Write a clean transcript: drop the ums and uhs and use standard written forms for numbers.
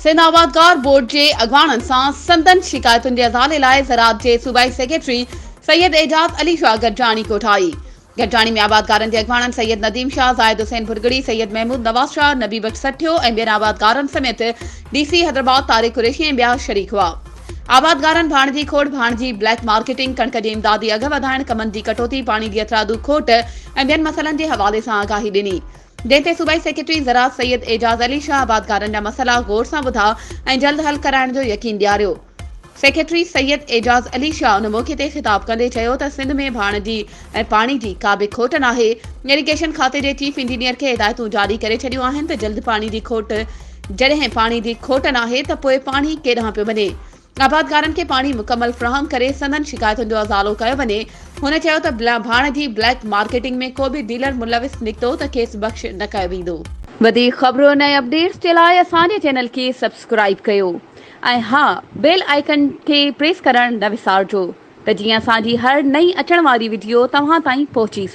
Sindh आबादगार board के अॻवाननि सां संदन शिकायतुनि जे अज़ाले लाइ ज़राअत जे सूबाई सेक्रेटरी सैयद एजाज अली शाह गॾजाणी कोठाई। गॾजाणी में आबादगारनि जे अॻवाननि सैयद नदीम शाह, ज़ाहिद हुसैन भुरगड़ी, सैयद महमूद नवाज़ शाह, नबी बट सठियो ऐं ॿियनि आबादगारनि समेत DC हैदराबाद तारिक कुरैशी ऐं ॿिया शरीक हुआ। आबादगारनि भाणजी खोड़, भाणजी ब्लैक मार्केटिंग, कणक जे इमदादी अघ वधाइण, कमनि जी कटौती, पाणी जी अतरादू खोट ऐं ॿियनि मसइलनि जे हवाले सां आगाही ॾिनी। जंहिं ते सूबाई सेक्रेटरी ज़राअत सैयद एजाज अली शाह आबादगारनि जा मसइला गौर सां ॿुधा ऐं जल्द हल कराइण जो यकीन ॾियारियो। सेक्रेटरी सैयद एजाज अली शाह उन मौक़े ते ख़िताब कंदे चयो त सिंध में भाणजी ऐं पाणी जी का बि खोट नाहे। इरिगेशन खाते जे चीफ इंजीनियर खे हिदायतूं जारी करे छॾियूं आहिनि त जल्द पाणी जी खोट, जॾहिं पाणी जी खोट नाहे त पोइ पाणी केॾांहुं पियो वञे। आबादगारनि खे पाणी मुकमल फ़राहम करे संदन शिकायतुनि जो अज़ालो कयो वञे। हुन चयो त भाणजी ब्लैक मार्केटिंग में को बि डीलर मुलविस निकितो त खेसि बख़्श न कयो वेंदो। वधीक ख़बरूं ऐं अपडेट्स जे लाइ असांजे चैनल खे सब्सक्राइब कयो ऐं हा, बेल आइकन खे प्रेस करणु न विसारिजो त जीअं असांजी हर नई अचण वारी वीडियो तव्हां ताईं पहुची सघे।